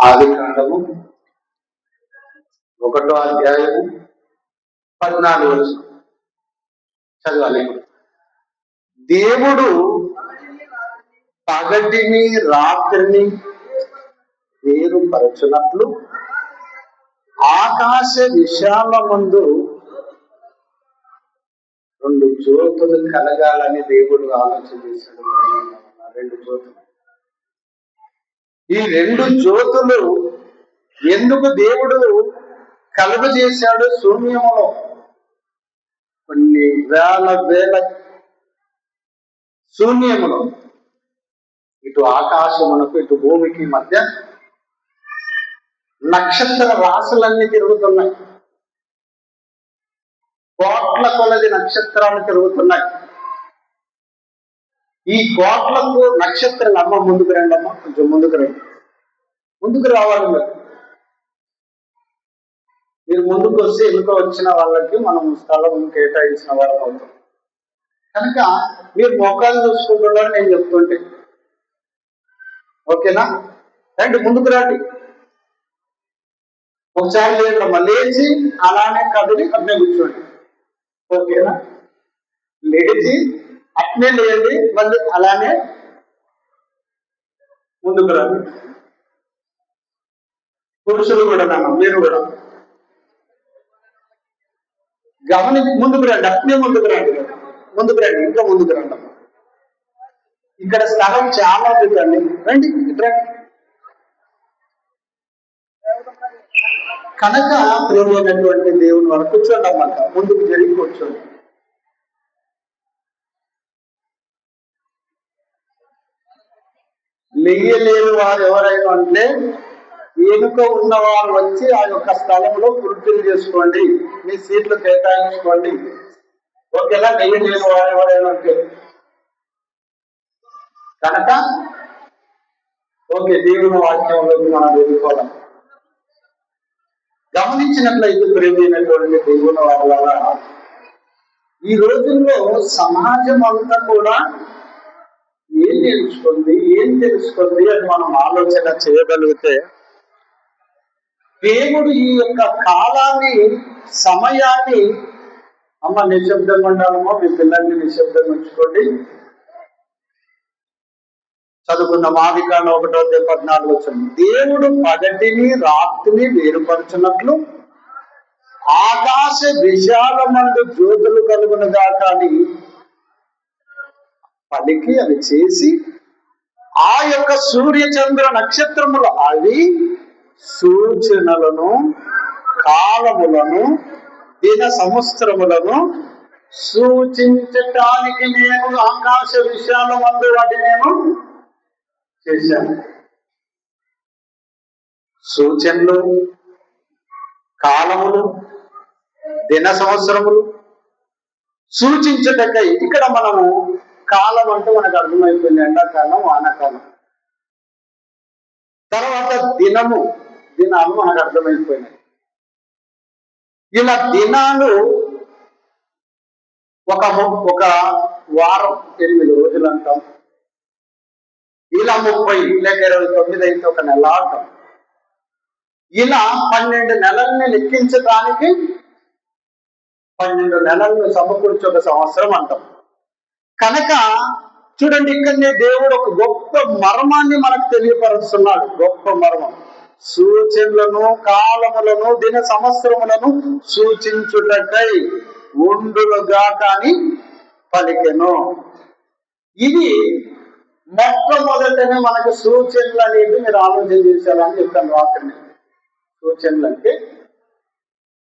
ఆదికాండము 1వ అధ్యాయము 14వ వచనం చదవాలి. దేవుడు పగటిని రాత్రిని వేరుపరచునట్లు ఆకాశ విశాలమందు 2 జ్యోతులు కలగాలని దేవుడు ఆలోచన చేశాడు. 2 జ్యోతులు. ఈ 2 జ్యోతులు ఎందుకు దేవుడు కలుగజేశాడు? శూన్యములో కొన్ని వేల శూన్యములో ఇటు ఆకాశమునకు ఇటు భూమికి మధ్య నక్షత్ర రాశులన్నీ తిరుగుతున్నాయి. కోట్ల కొలది నక్షత్రాలు తిరుగుతున్నాయి. ఈ కోట్లకు నక్షత్రం అమ్మ ముందుకు రండి, అమ్మ కొంచెం ముందుకు రండి, ముందుకు రావాలి. మీరు ముందుకు వస్తే ఎన్నిక వచ్చిన వాళ్ళకి మనం స్థలం కేటాయించిన వాళ్ళం అవుతాం. కనుక మీరు మొక్కలు చూసుకుంటున్నారు నేను చెప్తుంటే, ఓకేనా? రండి, ముందుకు రండి. ఒకసారి లేదమ్మా, లేచి అలానే కదిలి అట్నే కూర్చోండి, ఓకేనా? లేచి అట్నే లేండి, మళ్ళీ అలానే ముందుకు రండి. పురుషులు కూడా నాన్న, మీరు కూడా ముందుకు రండి, అట్నే ముందుకు రండి, ముందుకు రండి, ఇంకా ముందుకు రండి. ఇక్కడ స్థలం చాలా ఉందండి, రండి రండి. కనుక ప్రియమైనటువంటి దేవుని వారు కూర్చోండి అన్నమాట, ముందుకు జరిగి కూర్చోండి. లెయ్యలేని వారు ఎవరైనా అంటే ఎనుక ఉన్నవారు వచ్చి ఆ యొక్క స్థలంలో ఫుల్ఫిల్ చేసుకోండి, మీ సీట్లు కేటాయించుకోండి, ఓకేనా? లెయ్యలేని వారు ఎవరైనా అంటే కనుక ఓకే, దేవుని వాక్యంలోకి మనం వెళ్ళిపోదాం. గమనించినట్లయితే ప్రియమైనటువంటి దేవుని వాళ్ళ ఈ రోజుల్లో సమాజం అంతా కూడా ఏం తెలుసుకుంది అని మనం ఆలోచన చేయగలిగితే, దేవుడు ఈ యొక్క కాలాన్ని, సమయాన్ని, అమ్మ నిశ్శబ్దంగా ఉండాలమ్మా, మీ పిల్లల్ని నిశ్శబ్దంగా ఉంచుకోండి. చదువుకున్న ఆదికాండం 1:14 వచ్చింది. దేవుడు పగటిని రాత్రిని వేరుపరచునట్లు ఆకాశ విశాలమందు జ్యోతులు కలుగునుగా కానీ పలికి అవి చేసి ఆ యొక్క సూర్య చంద్ర నక్షత్రములు అవి సూచనలను, కాలములను, దిన సంవత్సరములను సూచించటానికి నేను ఆకాశ విశాలమందు వాటిని నేను చేశాను. సూచనలు, కాలములు, దిన సంవత్సరములు సూచించటకై. ఇక్కడ మనము కాలం అంటే మనకు అర్థమైపోయింది, ఎండాకాలం, వానాకాలం. తర్వాత దినాలు మనకు అర్థమైపోయినాయి. ఇలా దినాలు ఒక వారం 8 రోజులు అంటాం. ఇలా 30 లేక 29 అయితే ఒక నెల అంటాం. ఇలా 12 నెలల్ని లెక్కించడానికి 12 నెలలను సమకూర్చి ఒక సంవత్సరం అంటాం. కనుక చూడండి, ఇక్కడనే దేవుడు ఒక గొప్ప మర్మాన్ని మనకు తెలియపరుస్తున్నాడు. గొప్ప మర్మం. సూచనలను, కాలములను, దిన సంవత్సరములను సూచించుటకై ఉండులుగా కానీ పలికెను. ఇది మొట్టమొదటనే మనకు సూచనలు అనేది మీరు ఆలోచన చేశారని చెప్తాను. వాటిని సూచనలు అంటే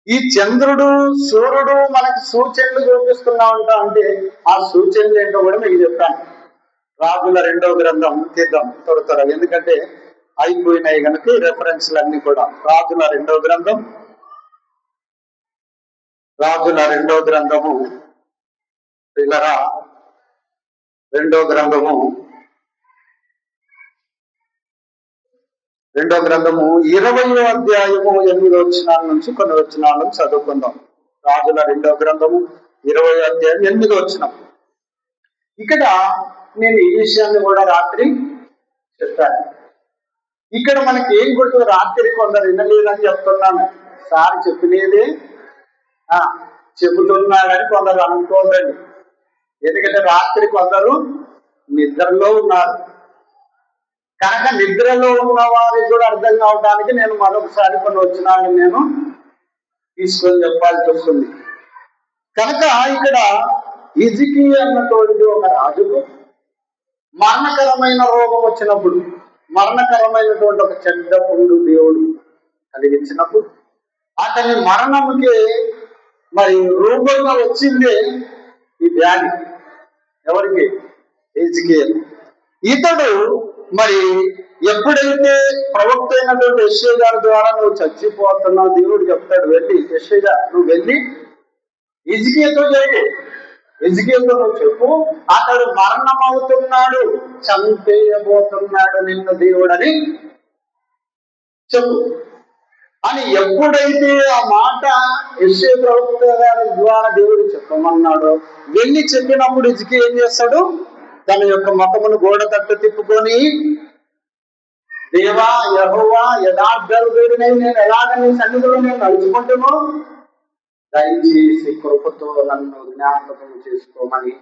ఈ చంద్రుడు, సూర్యుడు మనకి సూచనలు చూపిస్తున్నా ఉంటా అంటే ఆ సూచనలు ఏంటో కూడా మీకు చెప్తాను. రాజుల 2వ గ్రంథం తీద్దాం త్వరగా, ఎందుకంటే అయిపోయినాయి కనుక ఈ రెఫరెన్స్లు అన్ని కూడా. రాజుల 2వ గ్రంథము 2వ గ్రంథము 20వ అధ్యాయము 8వ వచనం నుంచి కొన్ని వచనాలను చదువుకుందాం. రాజుల 2వ గ్రంథము 20వ అధ్యాయం 8వ వచనం. ఇక్కడ నేను ఈ విషయాన్ని కూడా రాత్రి చెప్పాను. ఇక్కడ మనకి ఏం గుర్తు, రాత్రి కొందరు వినలేదని చెప్తున్నాను. సార్ చెప్పినది చెబుతున్నాడని కొందరు అనుకోదండి. ఎందుకంటే రాత్రి కొందరు నిద్రలో ఉన్నారు కనుక నిద్రలో ఉన్న వారికి కూడా అర్థం కావడానికి నేను మరొకసారి కొన్ని వచనాలను నేను తీసుకొని చెప్పాల్సి వస్తుంది. కనుక ఇక్కడ హిజ్కియా అన్నటువంటి ఒక రాజుకు మరణకరమైన రోగం వచ్చినప్పుడు, మరణకరమైనటువంటి ఒక చెడ్డ పుండు దేవుడు కలిగించినప్పుడు అతని మరణముకి మరి రూపంగా వచ్చిందే ఈ వ్యాధి. ఎవరికి? హిజ్కియా. ఇతడు మరి ఎప్పుడైతే ప్రవక్త అయినటువంటి యెషయా గారి ద్వారా నువ్వు చచ్చిపోతున్నావు, దేవుడు చెప్తాడు, వెళ్ళి యెషయా నువ్వు వెళ్ళి హిజ్కియాతో చెప్పు, హిజ్కియాతో నువ్వు చెప్పు, అతడు మరణమవుతున్నాడు, చంపేయబోతున్నాడు నిన్ను దేవుడని చెప్పు అని ఎప్పుడైతే ఆ మాట యెషయా ప్రవక్త గారి ద్వారా దేవుడు చెప్పమన్నాడో, వెళ్ళి చెప్పినప్పుడు హిజ్కియా ఏం చేస్తాడు? తన యొక్క ముఖమును గోడ తట్టు తిప్పుకొని, దేవా యెహోవా యథార్థుడినై నేను ఎలాగ నీ సన్నిధిలో నేను నడుచుకుంటున్నాను, దయచేసి కృపతో నన్ను జ్ఞాపకం చేసుకోమని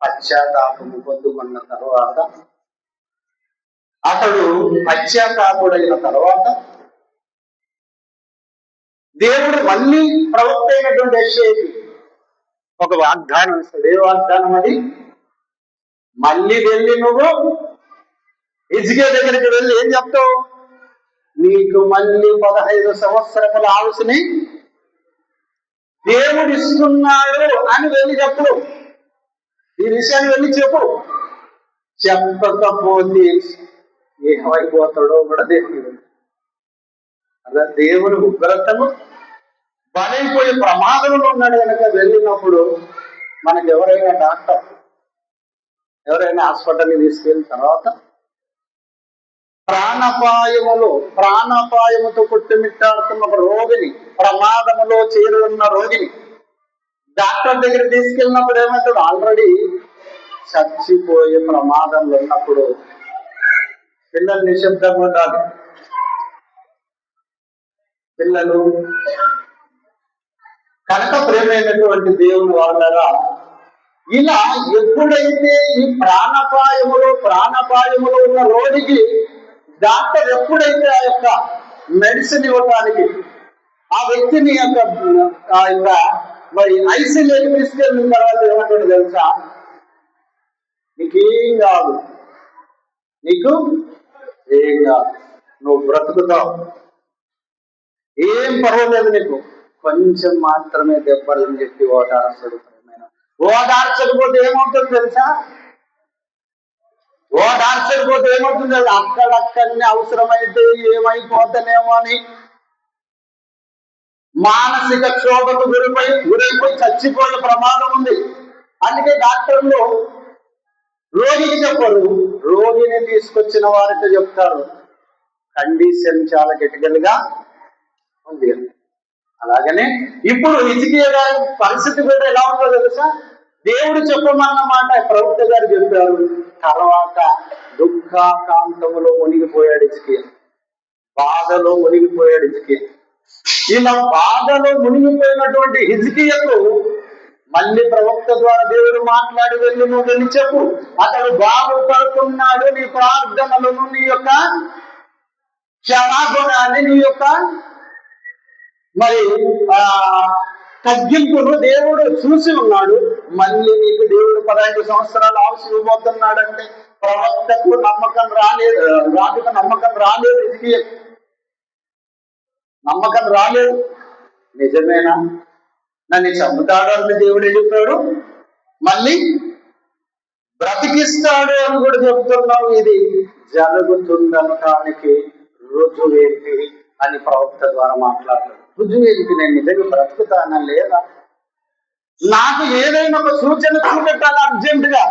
పశ్చాత్తాపము పొందుకున్న తర్వాత, అతడు పశ్చాత్తాపుడైన తర్వాత దేవుడు మళ్ళీ ప్రవక్త అయినటువంటి యెషయాకి ఒక వాగ్దానం ఇస్తాడు. ఏ వాగ్దానం అది? మళ్ళీ వెళ్ళి నువ్వు హిజ్కియా దగ్గరికి వెళ్ళి ఏం చెప్తావు? నీకు మళ్ళీ 15 సంవత్సరముల ఆయుసుని దేవుడు ఇస్తున్నాడు అని వెళ్ళి చెప్పు. ఈ విషయాన్ని వెళ్ళి చెప్పు. చెప్పకపోతే ఏమైపోతాడో కూడా దేవుడు. అలా దేవుని ఉగ్రతను బలైపోయే ప్రమాదంలో ఉన్నాడు కనుక వెళ్ళినప్పుడు మనకి ఎవరైనా డాక్టర్, ఎవరైనా హాస్పిటల్కి తీసుకెళ్ళిన తర్వాత ప్రాణాపాయముతో కొట్టుమిట్టాడుతున్న ఒక రోగిని, ప్రమాదములో చేరున్న రోగిని డాక్టర్ దగ్గర తీసుకెళ్ళినప్పుడు ఏమవుతాడు? ఆల్రెడీ చచ్చిపోయే ప్రమాదంలో ఉన్నప్పుడు పిల్లలు నిశ్శబ్దంగా ఉండాలి. పిల్లలు కనుక ప్రేమైనటువంటి దేవుని వాళ్ళరా, ఇలా ఎప్పుడైతే ఈ ప్రాణాపాయములో ఉన్న రోగికి డాక్టర్ ఎప్పుడైతే ఆ యొక్క మెడిసిన్ ఇవ్వటానికి ఆ వ్యక్తిని మరి ఐసీయూలోకి తీసుకెళ్ళిన తర్వాత ఏమంటాడు తెలుసా? నీకేం కాదు, నీకు ఏం కాదు, నువ్వు బ్రతుకుతావు, ఏం పర్వాలేదు, నీకు కొంచెం మాత్రమే దెబ్బలని చెప్పి ఓదార్చడు. ఓదార్చకపోతే ఏమవుతుంది తెలుసా? ఓదార్చకపోతే ఏమవుతుంది తెలుసా? అక్కడక్కడనే అవసరమైతే ఏమైపోతానేమో అని మానసిక క్షోభకు గురైపోయి చచ్చిపోయే ప్రమాదం ఉంది. అందుకే డాక్టర్లు రోగికి చెప్పరు, రోగిని తీసుకొచ్చిన వారికి చెప్తారు కండిషన్ చాలా క్రిటికల్ గా ఉంది. అలాగనే ఇప్పుడు హిజ్కియా గారి పరిస్థితి కూడా ఎలా ఉందో తెలుసా? దేవుడు చెప్పమన్న మాట ప్రవక్త గారు చెప్పారు. తర్వాత దుఃఖాకాంతములో మునిగిపోయాడు హిజ్కియా, బాధలో మునిగిపోయాడు హిజ్కియా. ఇలా బాధలో మునిగిపోయినటువంటి హిజ్కియాకు మళ్ళీ ప్రవక్త ద్వారా దేవుడు మాట్లాడి వెళ్ళి నువ్వు వెళ్ళి చెప్పు, అతడు బాగుపడుతున్నాడు, నీ ప్రార్థనలను, నీ యొక్క క్షమాగుణాన్ని, నీ యొక్క మరి తగ్గింపును దేవుడు చూసి ఉన్నాడు. మళ్ళీ నీకు దేవుడు 15 సంవత్సరాలు ఆయుష్ ఇవ్వబోతున్నాడంటే ప్రవక్తకు నమ్మకం రాలేదు, రాజుకు నమ్మకం రాలేదు, హిజ్కియా నమ్మకం రాలేదు. నిజమేనా, నన్ను చంపుతాడు అని దేవుడు చెప్పాడు, మళ్ళీ బ్రతికిస్తాడు అని కూడా చెప్తున్నావు, ఇది జరుగుతుందనటానికి రుజువేంటి అని ప్రవక్త ద్వారా మాట్లాడతాడు. రుజువేంటి? నేను నిజంగా బ్రతుకుతానా లేదా? నాకు ఏదైనా ఒక సూచన చూపెట్టాలి అర్జెంటుగా.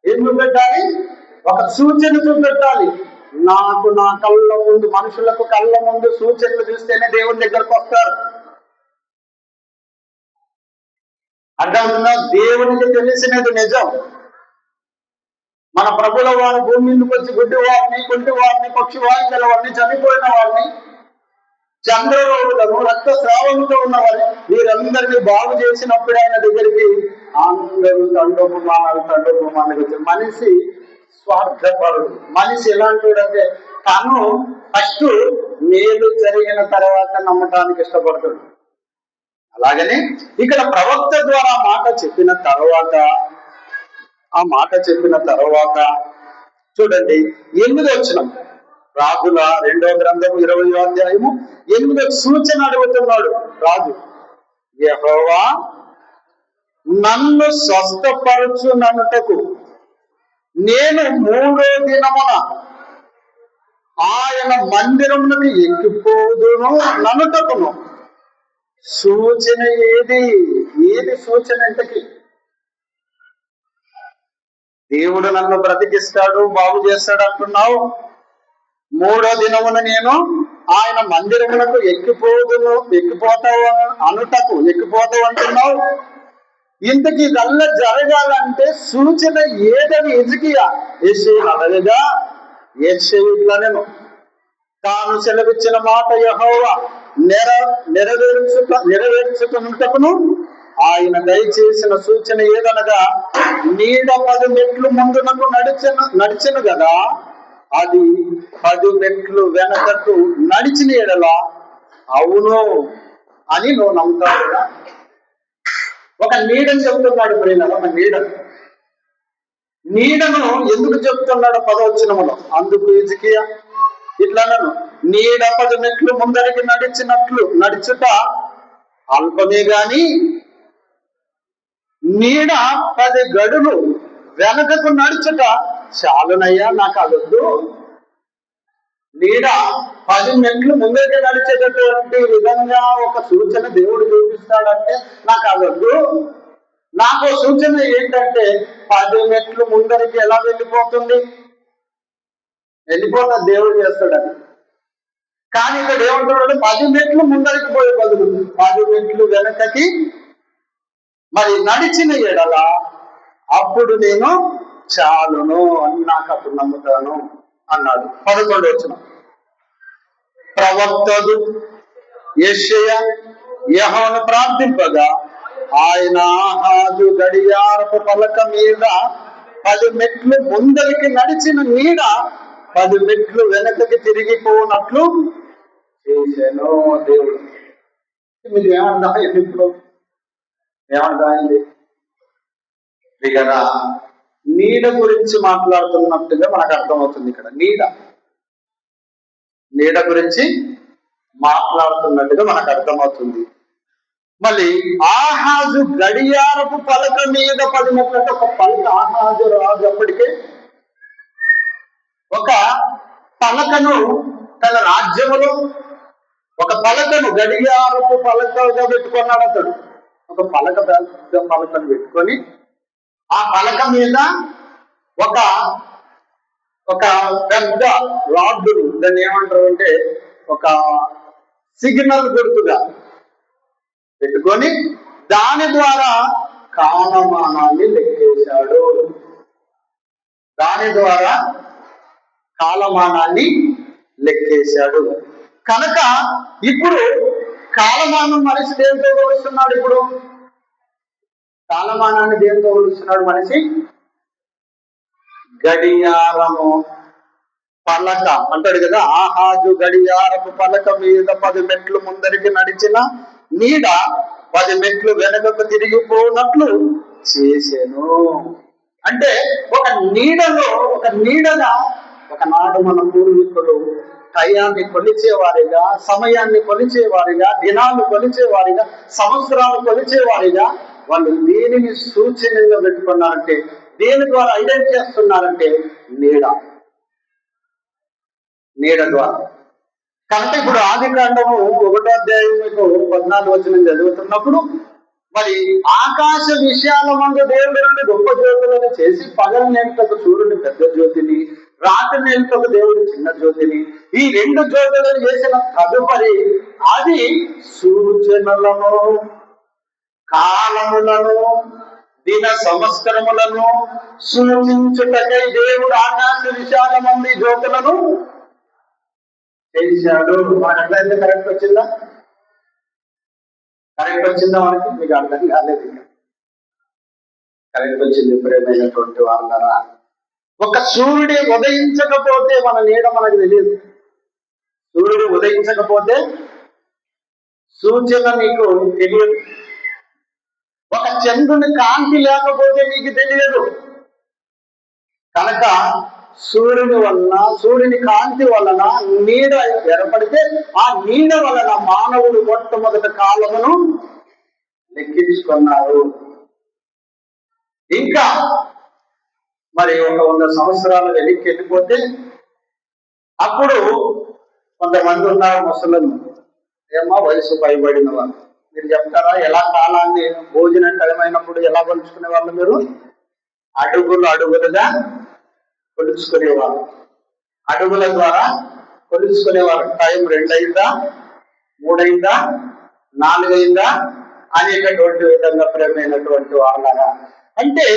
ఏం చూపెట్టాలి? ఒక సూచన చూపెట్టాలి. నాకు నా కళ్ళ ముందు, మనుషులకు కళ్ళ ముందు సూచనలు చూస్తేనే దేవుని దగ్గరకు వస్తారు. అర్థమవుతుందా? దేవునికి తెలిసినది నిజం, మన ప్రభుల వారు భూమి మీదకి వచ్చి గుడ్డి వారిని, కుంటి వారిని, పక్షి వాయిద్యాల వారిని, చనిపోయిన వారిని, చంద్రరోగులను, రక్తస్రావంతో ఉన్న వారిని వీరందరినీ బాగు చేసినప్పుడు ఆయన దగ్గరికి అందరూ తండోపమానాలు వచ్చారు. మనిషి స్వార్థపరుడు. మనిషి ఎలాంటి అంటే తను ఫస్ట్ మేలు జరిగిన తర్వాత నమ్మటానికి ఇష్టపడతాడు. అలాగనే ఇక్కడ ప్రవక్త ద్వారా మాట చెప్పిన తర్వాత చూడండి 8వ వచనం, రాజుల 2వ గ్రంథము 20వ అధ్యాయము 8వ సూచన అడుగుతున్నాడు రాజు. యెహోవా నన్ను స్వస్థపరచుననుటకు నేను 3వ దినమున ఆయన మందిరమునకు ఎక్కిపోదును ననుటకును సూచన ఏది సూచన? ఇంతకి దేవుడు నన్ను బ్రతికిస్తాడు, బాగు చేస్తాడు అంటున్నావు. 3వ దినమున నేను ఆయన మందిరమునకు ఎక్కిపోతావు అంటున్నావు. ఇంతకి ఇదల్లా జరగాలంటే సూచన ఏదని యెషయా అడగగా యెషయా ఇట్లనెను, తాను సెలవిచ్చిన మాట యెహోవా నెరవేర్చుటకును ఆయన దయచేసిన సూచన ఏదనగా నీడ 10 మెట్లు ముందునకు నడిచెను కదా, అది 10 మెట్లు వెనకకు నడిచిన ఎడల అవును అని నువ్వు నమ్ముతావు కదా. ఒక నీడని చెప్తున్నాడు ప్రియులారా. ఒక నీడను ఎందుకు చెప్తున్నాడు 10వ వచనములో? అందుకు హిజ్కియా ఇట్లనను, నీడ 10 మెట్లు ముందరికి నడుచుట అల్పమే గాని నీడ 10 గడులు వెనకకు నడుచుట చాలునయ్యా, నాకు అదొద్దు. నీడ 10 మెట్లు ముందరికి నడిచేటటువంటి విధంగా ఒక సూచన దేవుడు చూపిస్తాడంటే నాకు అదొద్దు. నాకు సూచన ఏంటంటే 10 మెట్లు ముందరికి ఎలా వెళ్ళిపోతుంది? దేవుడు చేస్తాడని. కానీ ఇక్కడ ఏమంటున్నాడు? 10 మెట్లు ముందరికి పోయే బదులు 10 మెట్లు వెనకకి మరి నడిచిన ఎడల అప్పుడు నేను చాలును అని నాకు అప్పుడు నమ్ముతాను అన్నాడు. 11వ వచనం, ప్రవక్తడు యెషయా యెహోవాను ప్రార్థింపగా ఆయన ఆహాజు గడియారపు పలక మీద 10 మెట్లు ముందరికి నడిచిన నీడ 10 మెట్లు వెనకకి తిరిగిపోనట్లు చేశాను దేవుడు. మీరు ఏమర్థమైంది? ఇప్పుడు ఏమర్థమైంది? ఇక్కడ నీడ గురించి మాట్లాడుతున్నట్టుగా మనకు అర్థమవుతుంది. ఇక్కడ నీడ గురించి మాట్లాడుతున్నట్టుగా మనకు అర్థమవుతుంది. మళ్ళీ ఆహాజు గడియారపు పలక మీద 10 మెట్లు అంటే ఒక పలక. ఆహాజు రాజు అప్పటికే ఒక పలకను తన రాజ్యములో ఒక పలకను గడియారపు పలకగా పెట్టుకున్నాడు అతడు. ఒక పలక, పెద్ద పలకను పెట్టుకొని ఆ పలక మీద ఒక పెద్ద రాడ్డును, దాన్ని ఏమంటారు అంటే ఒక సిగ్నల్ గుర్తుగా పెట్టుకొని దాని ద్వారా కాలమానాన్ని లెక్కేశాడు. కనుక ఇప్పుడు కాలమానం మనిషి దేంతో కొలుస్తున్నాడు? ఇప్పుడు కాలమానాన్ని దేంతో కొలుస్తున్నాడు మనిషి? గడియారము పలక అంటాడు కదా. ఆహాజు గడియారపు పలక మీద 10 మెట్లు ముందరికి నడిచిన నీడ 10 మెట్లు వెనకకు తిరిగిపోనట్లు చేశాను. అంటే ఒక నీడగా ఒకనాడు మన పూర్వీకులు టయాన్ని కొలిచేవారిగా, సమయాన్ని కొలిచేవారిగా, దినాలు కొలిచేవారిగా, సంవత్సరాలు కొలిచేవారిగా వాళ్ళు దేనిని సూచనగా పెట్టుకున్నారంటే, దేని ద్వారా ఐడెంటిఫై చేస్తున్నారంటే నీడ ద్వారా. కనుక ఇప్పుడు ఆదికాండము 1వ అధ్యాయం 14వ వచనం చదువుతున్నప్పుడు మరి ఆకాశ విషయాల మందు దేవుడు 2 గొప్ప జ్యోతులను చేసి పగలు నేలకు సూర్యుని పెద్ద జ్యోతిని, రాత్రి నేలకు దేవుడు చిన్న జ్యోతిని, ఈ 2 జ్యోతులను చేసిన తదుపరి అది సూచనలను, కాలములను, దీన సంవత్సరములను సూచించుటకై దేవుడు ఆకాశ విశాలమంది జ్యోతులను చేశాడు. మనకు అర్థమైంది? కరెక్ట్ వచ్చిందా? కరెక్ట్ వచ్చిందా? మనకి మీకు అర్థం కాలేదు. కరెక్ట్ వచ్చింది. ప్రేమైనటువంటి వాళ్ళరా, ఒక సూర్యుడు ఉదయించకపోతే మన నీడ మనకు తెలియదు. సూర్యుడు ఉదయించకపోతే సూచన నీకు తెలియదు. ఒక చంద్రుని కాంతి లేకపోతే నీకు తెలియదు. కనుక సూర్యుని కాంతి వలన నీడ ఏర్పడితే ఆ నీడ వలన మానవుడు మొట్టమొదటి కాలమును లెక్కించుకున్నారు. ఇంకా మరి 100 సంవత్సరాలు వెనక్కి వెళ్ళిపోతే అప్పుడు కొంతమంది ఉన్నారు ముసలిం, ఏమో వయసు పైబడిన వాళ్ళు. మీరు చెప్తారా ఎలా కాలాన్ని భోజనం టైం అయినప్పుడు ఎలా కొలుచుకునే వాళ్ళు? మీరు అడుగులుగా కొలుచుకునేవారు. అడుగుల ద్వారా కొలుచుకునేవారు. టైం 2 అయిందా, 3 అయిందా, 4 అయిందా అనేటటువంటి విధంగా ప్రేమైనటువంటి వాళ్ళగా. అంటే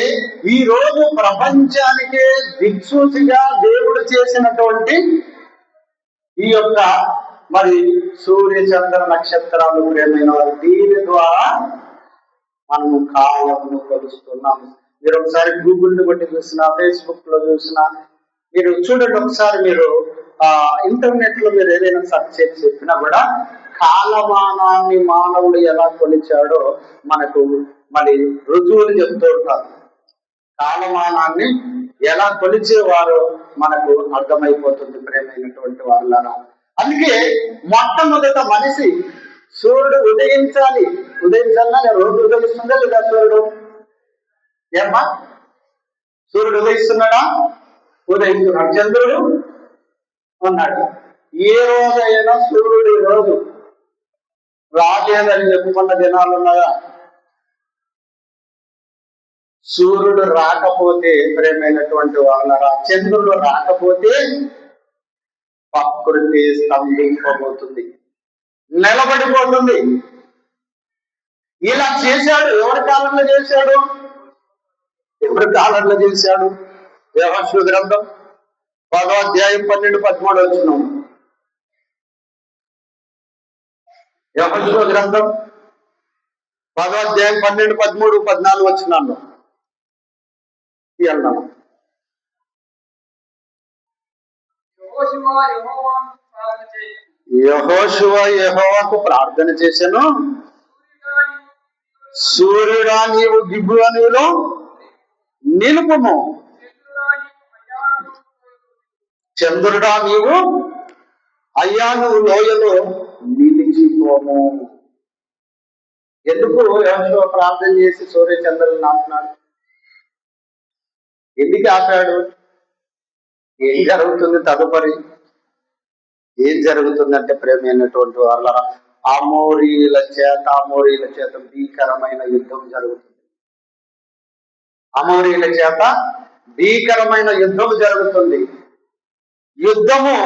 ఈ రోజు ప్రపంచానికే దిక్సూచిగా దేవుడు చేసినటువంటి ఈ యొక్క మరి సూర్య చంద్ర నక్షత్రాలు ప్రేమైన వారు, దీని ద్వారా మనము కాలమును కొలుస్తున్నాము. మీరు ఒకసారి గూగుల్ని బట్టి చూసినా, ఫేస్బుక్ లో చూసినా, మీరు చూడండి ఒకసారి. మీరు ఇంటర్నెట్ లో మీరు ఏదైనా సెర్చ్ చేసి చెప్పినా కూడా కాలమానాన్ని మానవుడు ఎలా కొలిచాడో మనకు మరి రుజువులు చెప్తూ ఉంటారు. కాలమానాన్ని ఎలా కొలిచేవారో మనకు అర్థమైపోతుంది ప్రేమైనటువంటి వాళ్ళరా. అందుకే మొట్టమొదట మనిషి సూర్యుడు ఉదయించాలన్నా రోజు ఉదయిస్తుందా లేదా? సూర్యుడు ఏమ్మా? సూర్యుడు ఉదయిస్తున్నాడా? ఉదయిస్తున్నాడు. చంద్రుడు ఉన్నాడు. ఏ రోజైనా సూర్యుడు రోజు రాలేదని చెప్పుకున్న దినాలు ఉన్నాయా? సూర్యుడు రాకపోతే ప్రేమైనటువంటి వాళ్ళరా, చంద్రుడు రాకపోతే ప్రకృతి స్తంభింపబోతుంది, నిలబడిపోతుంది. ఇలా చేశాడు. ఎవరి కాలంలో చేశాడు? యెహోషువ గ్రంథం 10వ అధ్యాయం 12-13 వచనం. యెహోషువ గ్రంథం 10వ అధ్యాయం 12, 13, 14 వచనాల్లో వెళ్దాము. యెహోషువ యెహోవాకు ప్రార్థన చేశాను, సూర్యుడా నీవు గిబియోనులో నిలుపుము, చంద్రుడా నీవు అయ్యాను లోయలో నిలిచిపోము. ఎందుకు యెహోషువ ప్రార్థన చేసి సూర్య చంద్రులను ఆపుతున్నాడు? ఎందుకు ఆపాడు? ఏం జరుగుతుంది తదుపరి? ఏం జరుగుతుందంటే ప్రేమైనటువంటి వాళ్ళ అమోరీల చేత భీకరమైన యుద్ధం జరుగుతుంది. అమోరీల చేత భీకరమైన యుద్ధం జరుగుతుంది. యుద్ధము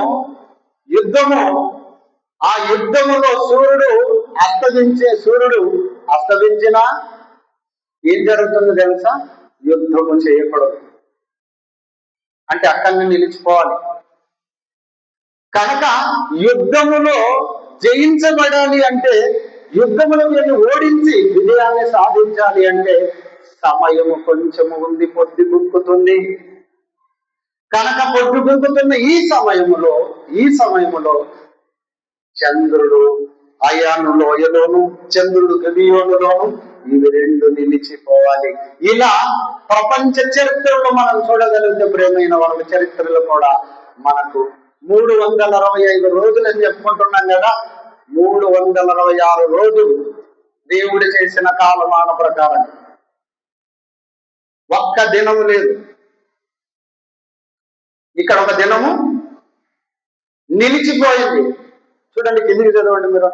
ఆ యుద్ధములో సూర్యుడు అస్తమించినా ఏం జరుగుతుందో తెలుసా? యుద్ధము చేయకూడదు అంటే అక్కడనే నిలిచిపోవాలి. కనుక యుద్ధములో జయించబడాలి అంటే, యుద్ధములో వీళ్ళు ఓడించి విజయాన్ని సాధించాలి అంటే సమయము కొంచెము ఉంది, పొద్దుగుంకుతుంది. కనుక పొద్దుగుంకుతున్న ఈ సమయములో చంద్రుడు అయాను లోయలోను, చంద్రుడు గిబియోనులోను, ఇవి 2 నిలిచిపోవాలి. ఇలా ప్రపంచ చరిత్రలో మనం చూడగలిగితే ప్రేమైన వాళ్ళ చరిత్రలో కూడా మనకు 365 రోజులు అని చెప్పుకుంటున్నాం కదా. 366 రోజులు దేవుడు చేసిన కాలమాన ప్రకారం ఒక్క దినము లేదు. ఇక్కడ ఒక దినము నిలిచిపోయింది. చూడండి, కిందికి చదవండి మీరు.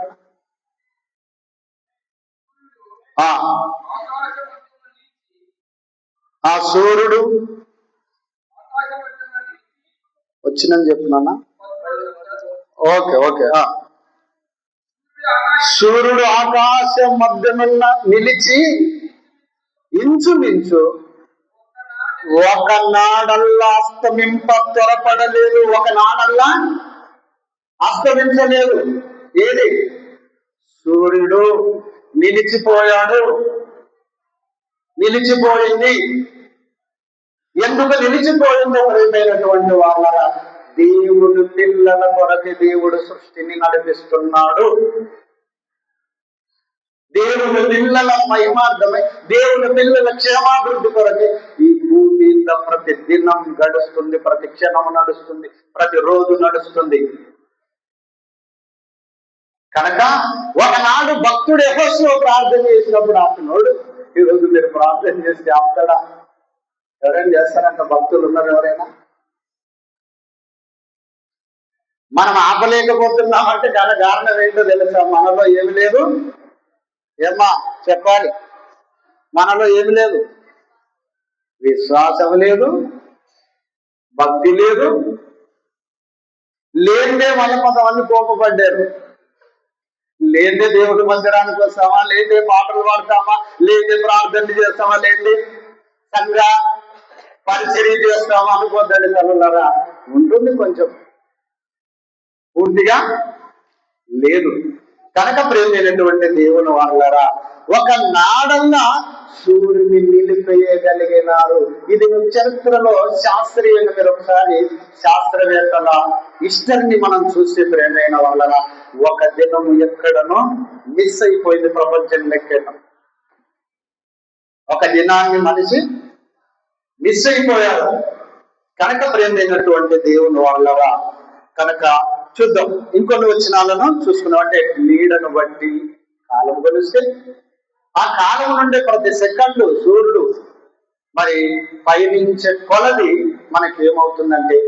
ఆ సూర్యుడు వచ్చిందని చెప్తున్నా. ఓకే. సూర్యుడు ఆకాశం మధ్యనున్న నిలిచి ఇంచుమించు ఒక నాడల్లా అస్తమింప త్వరపడలేదు, ఒక నాడల్లా అస్తమించలేదు. ఏది? సూర్యుడు నిలిచిపోయాడు, నిలిచిపోయింది. ఎందుకు నిలిచిపోయిందో ప్రియమైనటువంటి వాళ్ళ, దేవుడు పిల్లల కొరకు దేవుడు సృష్టిని నడిపిస్తున్నాడు. దేవుని పిల్లల మహిమార్థమై, దేవుని పిల్లల క్షేమాభివృద్ధి కొరకే ఈ భూమి మీద ప్రతి దినం గడుస్తుంది, ప్రతి క్షణం నడుస్తుంది, ప్రతి రోజు నడుస్తుంది. కనుక ఒకనాడు భక్తుడు యెహోషువ ప్రార్థన చేసినప్పుడు ఆపినోడు ఈరోజు మీరు ప్రార్థన చేస్తే ఆపుతాడా? ఎవరైనా చేస్తారంట? భక్తులు ఉన్నారు ఎవరైనా? మనం ఆపలేకపోతున్నామంటే కారణం ఏంటో తెలుసా? మనలో ఏమి లేదు. ఏమ్మా చెప్పాలి? మనలో ఏమి లేదు. విశ్వాసం లేదు, భక్తి లేదు. లేదే మన కొంతమంది కోపపడ్డారు. లేదే దేవుడి మందిరానికి వస్తామా, లేదే పాటలు పాడతామా, లేదే ప్రార్థనలు చేస్తామా, లేదే సంఘ పరిచర్య చేస్తామా అనుకోద్దండి తల్లులారా. ఉంటుంది కొంచెం, పూర్తిగా లేదు. కనుక ప్రేమైనటువంటి దేవుని వాళ్ళరా, ఒక నాడల్లా సూర్యుని నిలిపేయగలిగినారు. ఇది చరిత్రలో శాస్త్రీయంగా మీరు ఒకసారి శాస్త్రవేత్తల హిస్టరీని మనం చూస్తే ప్రేమైన వాళ్ళరా, ఒక దినం ఎక్కడనో మిస్ అయిపోయింది ప్రపంచం లెక్కడం. ఒక దినాన్ని మనిషి మిస్ అయిపోయారు. కనుక ప్రేమైనటువంటి దేవుని వాళ్ళరా, కనుక చూద్దాం ఇంకొన్ని వచనాలను చూసుకున్నాం. అంటే నీడను బట్టి కాలం కొలిస్తే ఆ కాలం నుండి ప్రతి సెకండ్ సూర్యుడు మరి పయనించే కొలది మనకి ఏమవుతుందంటే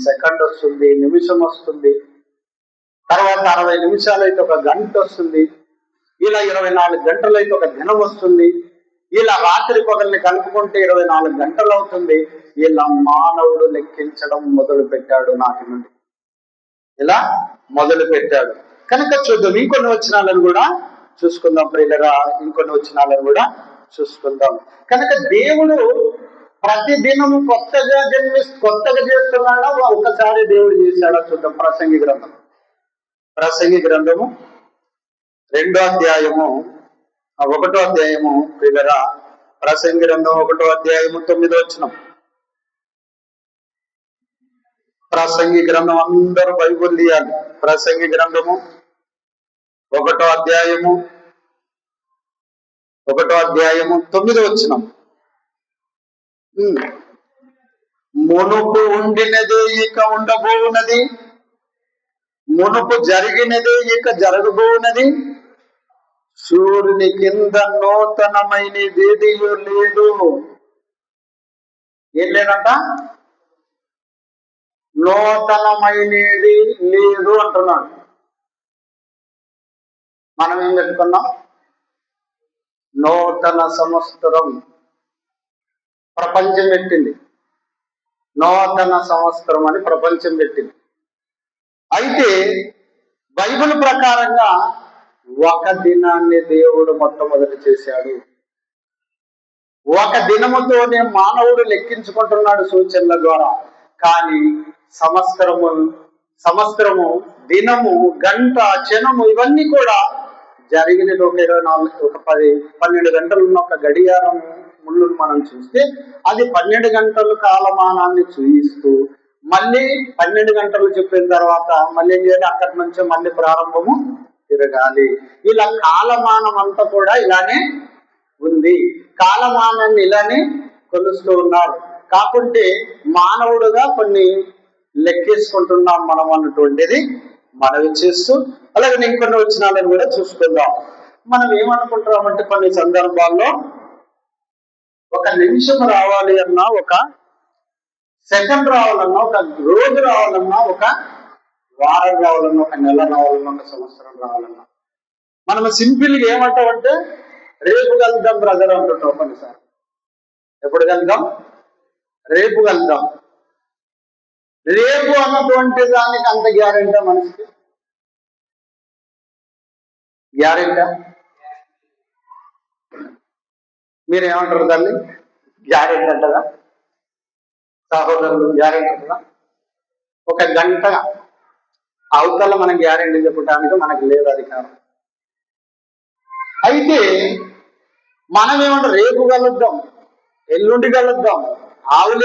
సెకండ్ వస్తుంది, నిమిషం వస్తుంది, తర్వాత 60 నిమిషాలు అయితే ఒక గంట వస్తుంది, ఇలా 24 గంటలు అయితే ఒక దినం వస్తుంది, ఇలా రాత్రి పగల్ని కలుపుకుంటే 24 గంటలు అవుతుంది. ఇలా మానవుడు లెక్కించడం మొదలు పెట్టాడు. నాటి నుండి ఇలా మొదలు పెట్టాడు. కనుక చూద్దాం ఇంకొన్ని వచనాలను కూడా చూసుకుందాం ప్రియులరా, ఇంకొన్ని వచనాలను కూడా చూసుకుందాం. కనుక దేవుడు ప్రతి దినము కొత్తగా కొత్తగా చేస్తున్నాడా, ఒక్కసారి దేవుడు చేశాడా చూద్దాం. ప్రసంగి గ్రంథము 2వ అధ్యాయము 1వ అధ్యాయము ప్రియులరా, ప్రసంగి గ్రంథం 1వ అధ్యాయము 9వ వచనం. ప్రసంగి గ్రంథం అందరూ బైబిల్ తీయాలి. ప్రసంగి గ్రంథము 1వ అధ్యాయము 9వ వచనం. మునుపు ఉండినదే ఇక ఉండబోనది, మునుపు జరిగినదే ఇక జరగబోనది, సూర్యుని కింద నూతనమైనది లేదు. ఏం లేదంట? నూతనమైనది లేదు అంటున్నాడు. మనం ఏం పెట్టుకున్నాం? నూతన సంవత్సరం ప్రపంచం పెట్టింది. నూతన సంవత్సరం అని ప్రపంచం పెట్టింది. అయితే బైబిల్ ప్రకారంగా ఒక దినాన్ని దేవుడు మొట్టమొదటి చేశాడు. ఒక దినముతోనే మానవుడు లెక్కించుకుంటున్నాడు సూచనల ద్వారా. కానీ సంవత్సరము, దినము, గంట, క్షణము ఇవన్నీ కూడా జరిగినది ఒక 24, ఒక 12 గంటలు ఉన్న ఒక గడియారం ముళ్ళును మనం చూస్తే అది 12 గంటలు కాలమానాన్ని చూయిస్తూ మళ్ళీ 12 గంటలు చెప్పిన తర్వాత మళ్ళీ ఏం చేయాలి? అక్కడి నుంచే మళ్ళీ ప్రారంభము తిరగాలి. ఇలా కాలమానం అంతా కూడా ఇలానే ఉంది. కాలమానాన్ని ఇలానే కొలుస్తూ ఉన్నారు. కాకుంటే మానవుడుగా కొన్ని లెక్కేసుకుంటున్నాం మనం అన్నటువంటిది మనవి చేస్తూ, అలాగే ఇంకొన్ని వచనాలను కూడా చూసుకుందాం. మనం ఏమనుకుంటున్నామంటే కొన్ని సందర్భాల్లో ఒక నిమిషం రావాలి అన్నా, ఒక సెకండ్ రావాలన్నా, ఒక రోజు రావాలన్నా, ఒక వారం రావాలన్నా, ఒక నెల రావాలన్నా, ఒక సంవత్సరం రావాలన్నా మనం సింపుల్గా ఏమంటామంటే రేపు కలుద్దాం బ్రదర్ అంటుంటాం కొన్నిసార్లు. ఎప్పుడు కలుద్దాం? రేపు కలుద్దాం. రేపు అన్నటువంటి దానికి అంత గ్యారెంటీ మనిషికి? గ్యారెంటీ? మీరేమంటారు దాన్ని? గ్యారెంటీ అంటారా? సహోదరులు గ్యారెంటీ అంటారా? ఒక గంట అవతల మనం గ్యారెంటీ చెప్పడానికి మనకు లేదు అధికారం. అయితే మనం ఏమంటాం? రేపు కలుద్దాం, ఎల్లుండి కలుద్దాం,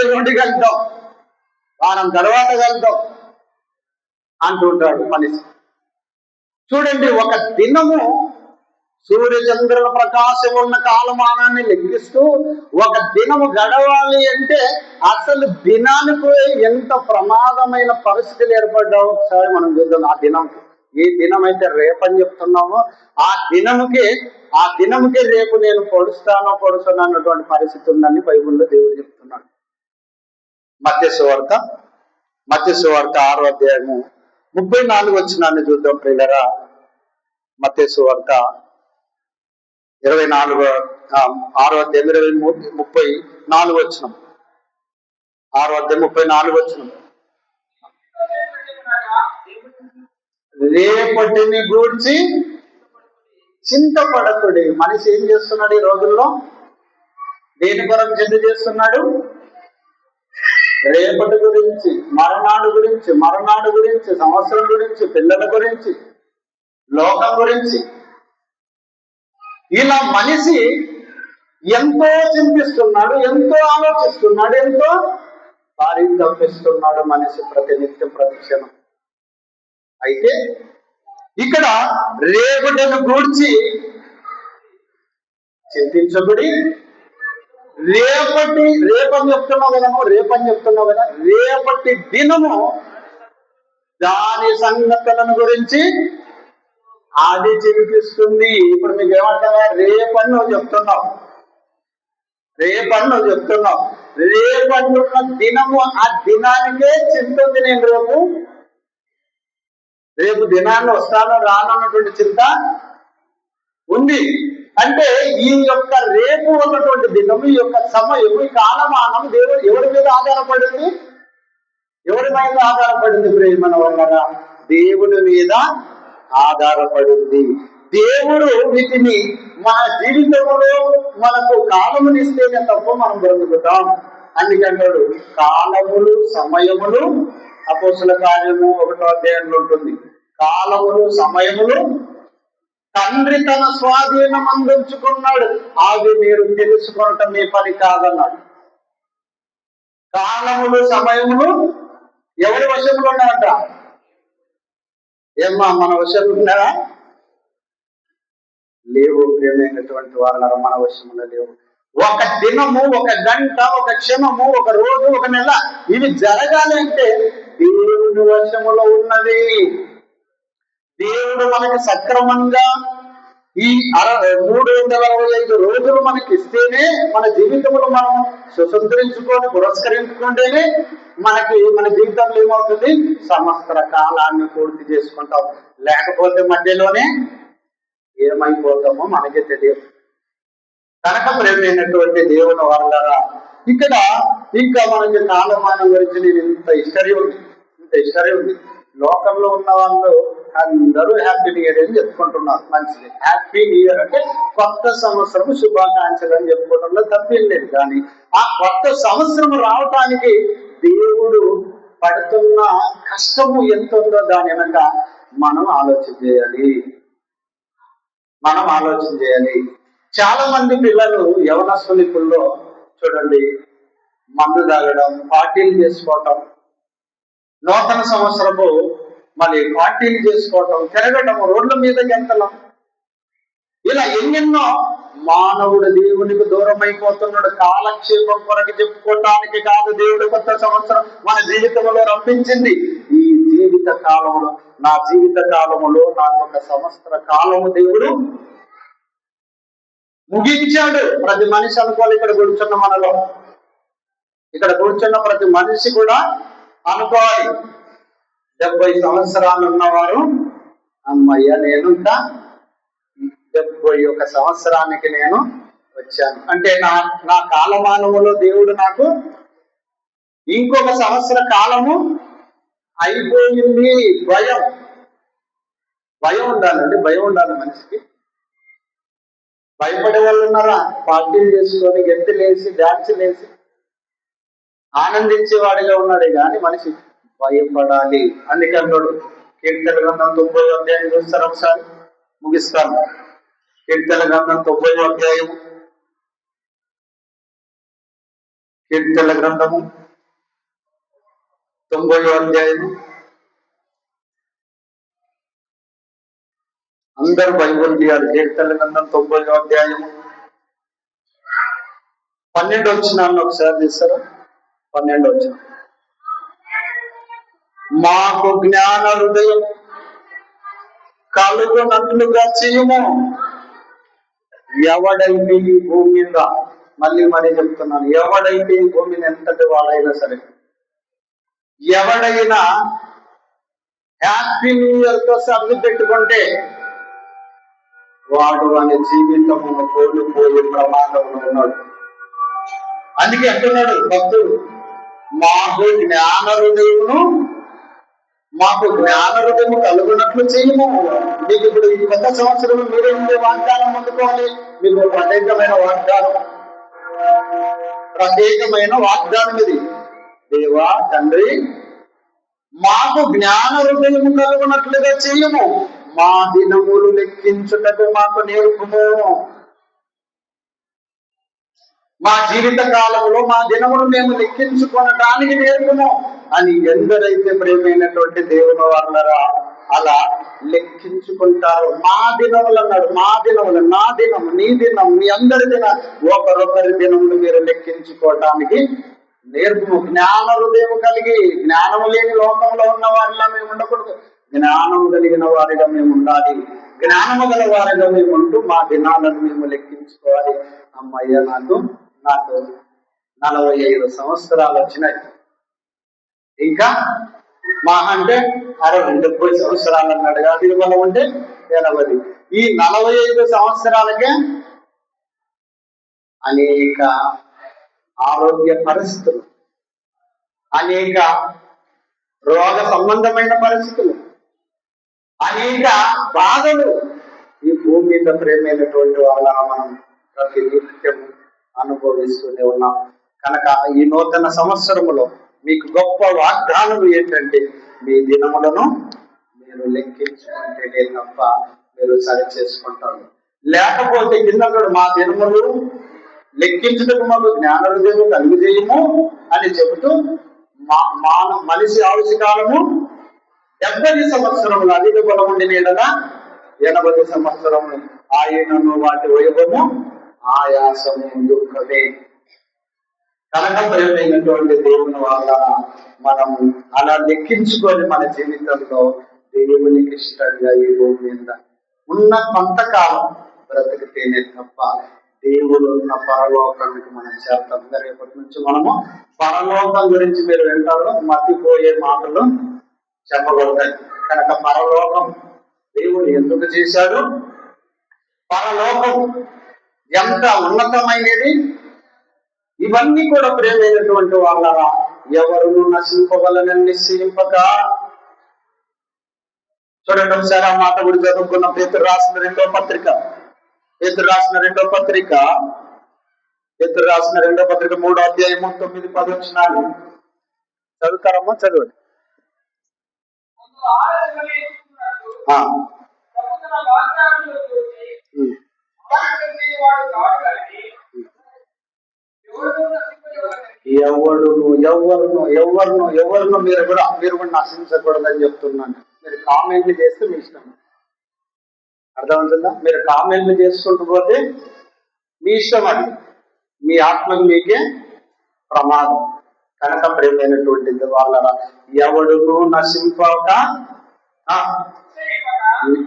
ఎల్లుండి కలుద్దాం, వారం తర్వాత కలుద్దాం అంటుంటాడు మనిషి. చూడండి, ఒక దినము సూర్యచంద్రుల ప్రకాశం ఉన్న కాలమానాన్ని లెక్కిస్తూ ఒక దినము గడవాలి అంటే అసలు దినానికి ఎంత ప్రమాదమైన పరిస్థితులు ఏర్పడ్డావో ఒకసారి మనం చూద్దాం. ఆ దినంకి, ఏ దినమైతే రేపని చెప్తున్నామో ఆ దినముకే రేపు నేను పొడుస్తాను అన్నటువంటి పరిస్థితి ఉందని బైబిల్లో దేవుడు చెప్తున్నాడు. మత్తయి సువార్త 6వ అధ్యాయము 34 వచనాన్ని చూద్దాం ప్రియులారా. మత్తయి సువార్త 6వ అధ్యాయం 34 వచనం. 6వ అధ్యాయం 34 వచనం. రేపటిని గూర్చి చింతపడకుడి. మనిషి ఏం చేస్తున్నాడు ఈ రోజుల్లో? దేని కొరకు చింత చేస్తున్నాడు? రేపటి గురించి, మరణాడు గురించి, సంవత్సరం గురించి, పిల్లల గురించి, లోకం గురించి. ఇలా మనిషి ఎంతో చింతిస్తున్నాడు, ఎంతో ఆలోచిస్తున్నాడు, ఎంతో పరితపిస్తున్నాడు మనిషి ప్రతినిత్యం, ప్రతిక్షణం. అయితే ఇక్కడ రేపటిని గూర్చి చింతించబడి, రేపని చెప్తున్నావు కదా, రేపటి దినము దాని సంగతులను గురించి అది చింతిస్తుంది. ఇప్పుడు మీకు ఏమంటావా? రేపని నువ్వు చెప్తున్నావు, రేపంటున్న దినము, ఆ దినానికే చింత ఉంది. నేను రేపు దినాన్ని వస్తానో రానన్నటువంటి చింత ఉంది. అంటే ఈ యొక్క రేపు ఉన్నటువంటి దినము, ఈ యొక్క సమయం, ఈ కాలమానం దేవుడు ఎవరి మీద ఆధారపడింది? ప్రియమైన వాళ్ళరా, దేవుడి మీద ఆధారపడింది. దేవుడు వీటిని మన జీవితంలో మనకు కాలమునిస్తేనే తప్ప మనం బ్రతుకుతాం. అందుకంటాడు కాలములు, సమయములు. అపోస్తుల కార్యము 1వ అధ్యాయంలో ఉంటుంది. కాలములు, సమయములు తండ్రి తన స్వాధీనం అందించుకున్నాడు, అవి మీరు తెలుసుకోవటం మీ పని కాదన్నాడు. కాలములు, సమయములు ఎవరి వశంలో ఉన్నాయంట? ఏమ్మా, మన వశంలో ఉన్నారా? లేవు. ప్రియమైనటువంటి వారు, మన వశంలో లేవు. ఒక దినము, ఒక గంట, ఒక క్షణము, ఒక రోజు, ఒక నెల, ఇవి జరగాలి అంటే దేవుని వశములో ఉన్నది. దేవుడు మనకి సక్రమంగా ఈ 365 రోజులు మనకి ఇస్తేనే మన జీవితంలో మనం సుసంతరించుకొని పురస్కరించుకుంటేనే మన జీవితంలో ఏమవుతుంది? సమస్త కాలాన్ని పూర్తి చేసుకుంటాం. లేకపోతే మధ్యలోనే ఏమైపోతామో మనకే తెలియదు. కనుక ప్రేమైనటువంటి దేవుని వాళ్ళరా, ఇక్కడ ఇంకా మనకి కాలమానం గురించి నేను ఇంత హిస్టరీ ఉంది. లోకంలో ఉన్న వాళ్ళు అందరూ హ్యాపీ న్యూ ఇయర్ అని చెప్పుకుంటున్నారు. మంచిది, హ్యాపీ న్యూ ఇయర్ అంటే కొత్త సంవత్సరం శుభాకాంక్షలు అని చెప్పుకోవడంలో తప్పేం లేదు. కానీ ఆ కొత్త సంవత్సరం రావటానికి దేవుడు పడుతున్న కష్టము ఎంత ఉందో దాని వెనక మనం ఆలోచన చేయాలి. చాలా మంది పిల్లలు, యవనస్తునికుల్లో చూడండి, మందు తాగడం, పార్టీలు చేసుకోవటం, నూతన సంవత్సరపు మళ్ళీ పార్టీలు చేసుకోవటం, తిరగటం, రోడ్ల మీద గెంతలం, ఇలా ఎన్నెన్నో. మానవుడు దేవునికి దూరం అయిపోతున్నాడు. కాలక్షేపం కొరకు చెప్పుకోవటానికి కాదు దేవుడు కొత్త సంవత్సరం మన జీవితంలో రప్పించింది. ఈ జీవిత కాలంలో, నా జీవిత కాలములో నాకు ఒక సంవత్సర కాలము దేవుడు ముగించాడు. ప్రతి మనిషి అనుకోవాలి. ఇక్కడ కూర్చున్న ప్రతి మనిషి కూడా అనుకోవాలి. 70 సంవత్సరాలు ఉన్నవారు, అమ్మయ్య నేనుంటా, 71 సంవత్సరానికి నేను వచ్చాను అంటే నా కాలమానములో దేవుడు నాకు ఇంకొక సంవత్సర కాలము అయిపోయింది. భయం ఉండాలండి, భయం ఉండాలి మనిషికి. భయపడే వాళ్ళు ఉన్నారా? పార్టీలు చేసుకొని గెంతులేసి డాన్సులు వేసి ఆనందించేవాడిగా ఉన్నాడే కానీ మనిషి భయపడాలి. అందుకే అన్నాడు కీర్తన గ్రంథం 90వ అధ్యాయం చూస్తారు ఒకసారి, ముగిస్తాను. కీర్తన గ్రంథం 90వ అధ్యాయం, కీర్తన గ్రంథము 90వ అధ్యాయం. అందరూ బైబుల్ తీయాలి. కీర్తన గ్రంథం 90వ అధ్యాయం 12 వచ్చినాన్ని ఒకసారి తీస్తారా? 12 వచ్చిన, మాకు జ్ఞాన హృదయం కలుగునట్లుగా చేయము. ఎవడైతే ఈ భూమి మీద, మళ్ళీ చెప్తున్నాను, ఎవడైతే ఈ భూమిని ఎంతటి వాడైనా సరే, ఎవడైనా హ్యాపీ న్యూ ఇయర్ తో సర్ది పెట్టుకుంటే వాడు వాని జీవితము కోల్పోయే ప్రమాదంలో ఉన్నాడు. అందుకే అంటున్నాడు భక్తుడు, మాకు జ్ఞాన హృదయము కలుగునట్లు చేయము. మీకు ఇప్పుడు ఈ కొత్త సంవత్సరం మీరే ఉండే వాగ్దానం అందుకోవాలి. మీకు ప్రత్యేకమైన వాగ్దానం ఇది. దేవా తండ్రి, మాకు జ్ఞాన హృదయము కలుగునట్లుగా చేయము, మా దినములు లెక్కించుటకు మాకు నేర్పుము. మా జీవిత కాలంలో మా దినములు మేము లెక్కించుకోవడానికి నేర్పుము అని ఎందరైతే ప్రేమైనటువంటి దేవుని వాళ్ళరా అలా లెక్కించుకుంటారు. మా దినములు అన్నాడు. మా దినములు, నా దినము, నీ దినం, మీ అందరి దినం, ఒకరొకరి దినములు మీరు లెక్కించుకోవటానికి నేర్పుము. జ్ఞాన హృదయం కలిగి, జ్ఞానము లేని లోకంలో ఉన్న వారిలా మేము ఉండకూడదు. జ్ఞానము కలిగిన వారిగా మేము ఉండాలి. జ్ఞానము గల వారిగా మేము ఉంటూ మా దినాలను మేము లెక్కించుకోవాలి. అమ్మయ్య, నాకు 45 సంవత్సరాలు వచ్చినాయి, ఇంకా మా అంటే 60-70 సంవత్సరాలు అన్నాడు కాదు, ఇది మనం ఉంటే 80. ఈ 45 సంవత్సరాలకే అనేక ఆరోగ్య పరిస్థితులు, అనేక రోగ సంబంధమైన పరిస్థితులు, అనేక బాధలు ఈ భూమి మీద ప్రేమైనటువంటి వాళ్ళ మనం ప్రతి నిత్యం అనుభవిస్తూనే ఉన్నాం. కనుక ఈ నూతన సంవత్సరములో మీకు గొప్ప వాగ్దానం ఏంటంటే, మీ దినములను మీరు లెక్కించుకుంటేనే తప్ప మీరు సరి చేసుకుంటారు. లేకపోతే కిందడు మా దినములు లెక్కించుటకు మాకు జ్ఞాన హృదయము కలుగజేయము అని చెబుతూ మనిషి ఆయుష్ కాలము 70 సంవత్సరములు, అధిక బలం ఉండి నీడగా 80 సంవత్సరములు, ఆయనను వాటి వైభవము ఆయాసము దుఃఖమే. కనుక ప్రేమైనటువంటి దేవుని వల్ల మనం అలా లెక్కించుకొని మన జీవితంలో దేవునికి ఇష్టంగా ఈ భూమి మీద ఉన్న కొంతకాలం బ్రతికితేనే తప్ప దేవుడు ఉన్న పరలోకానికి మనం చేస్తాం. రేపటి నుంచి మనము పరలోకం గురించి మీరు వింటారు, మతిపోయే మాటలు చెప్పబడతాయి. కనుక పరలోకం దేవుడు ఎందుకు చేశాడు, పరలోకం ఎంత ఉన్నతమైనది, ఇవన్నీ కూడా ప్రేమైనటువంటి వాళ్ళ ఎవరు నశింపవలన నిశ్చయింపక. చూడండి ఒకసారి ఆ మాట గురించి చదువుకున్న పేతురు రాసిన రెండో పత్రిక 3వ అధ్యాయం 9-10 వచనాలు చదువుతారమ్మా, చదవండి. ఎవరును మీరు కూడా నశించకూడదని చెప్తున్నాను. మీరు కామెంట్లు చేస్తే మీ ఇష్టం, అర్థమవుతుందా? మీరు కామెంట్లు చేసుకుంటూ పోతే మీ ఇష్టం, అది మీ ఆత్మకు మీకే ప్రమాదం. కనుక ప్రేమైనటువంటి వాళ్ళ ఎవడును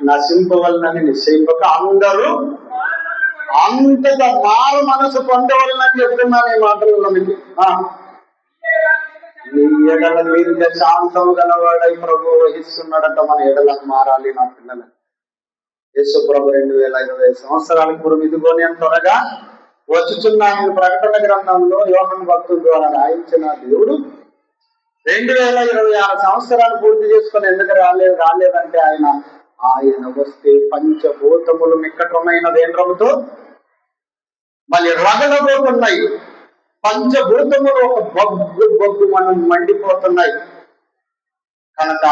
నశింపవలనని నిశ్చయింపక అందరూ అంతగా మారు మనసు పొందవలనని చెప్తున్నాను ఈ మాటలలో మీకు. నీ ఎడల మీరు శాంతం గలవాడై ప్రభు వహిస్తున్నాడట. మన ఎడలకు మారాలి నా పిల్లలు. యేసు ప్రభు 2020 సంవత్సరాల పూర్వం ఇదిగో నేను త్వరగా వచ్చుచున్నాను ప్రకటన గ్రంథంలో యోహాను భక్తుల ద్వారా రాయించిన దేవుడు 2026 సంవత్సరాలు పూర్తి చేసుకొని ఎందుకు రాలేదంటే ఆయన వస్తే పంచభూతములు నికటమైన వేంద్రముతో మళ్ళీ రగలబోతున్నాయి. పంచభూతములు ఒక బొగ్గు బొగ్గు మనం మండిపోతున్నాయి. కనుక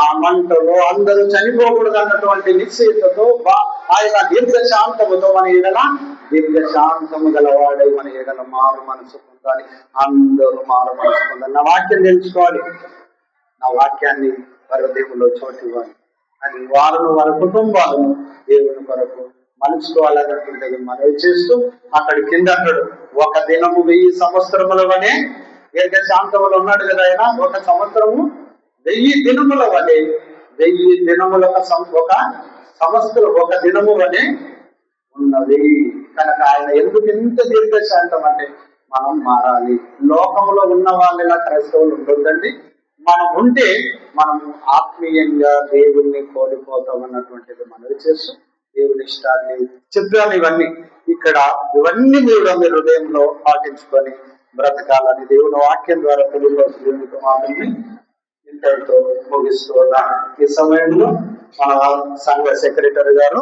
ఆ మంటలో అందరూ చనిపోకూడదు అన్నటువంటి నిశ్చయితతో ఆయన దీర్ఘశాంతముతో మన ఎడల దీర్ఘశాంతము గలవాడై మన ఎడల మారు మనసు పొందాలి. అందరూ మారు మనసు పొందాలి. నా వాక్యం తెలుసుకోవాలి, నా వాక్యాన్ని హృదయంలో చోటు ఇవ్వాలి అని వారి కుటుంబాలను దేవుని కొరకు మలుచుకోవాలన్నటువంటిది మనవి చేస్తూ అక్కడి కింద అంటాడు, ఒక దినము 1000 సంవత్సరముల వలె దీర్ఘశాంతములు ఉన్నాడు కదా ఆయన. ఒక సంవత్సరము 1000 దినముల వలె, 1000 దినముల ఒక సంవత్సరం ఒక దినము వలె ఉన్నది. కనుక ఆయన ఎందుకు ఇంత దీర్ఘశాంతం అంటే మనం మారాలి. లోకంలో ఉన్న వాళ్ళలా క్రైస్తవులు ఉండొద్దండి. మనం ఉంటే మనం ఆత్మీయంగా దేవుణ్ణి కోల్పోతాం అన్నటువంటిది మనవి చేస్తూ దేవుని ఇష్టాన్ని చెప్పాను. ఇవన్నీ మీరు మీ హృదయంలో పాటించుకొని బ్రతకాలని దేవుని వాక్యం ద్వారా తెలియపరుచు దేవునికి మాటల్ని ఇంతటితో ముగిస్తూ ఉన్నాను. ఈ సమయంలో మన సంఘ సెక్రటరీ గారు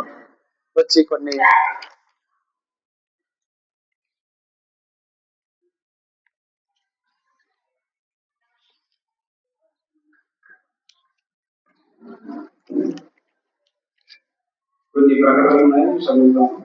వచ్చి కొన్ని ప్రకటనలు చదువుతాము.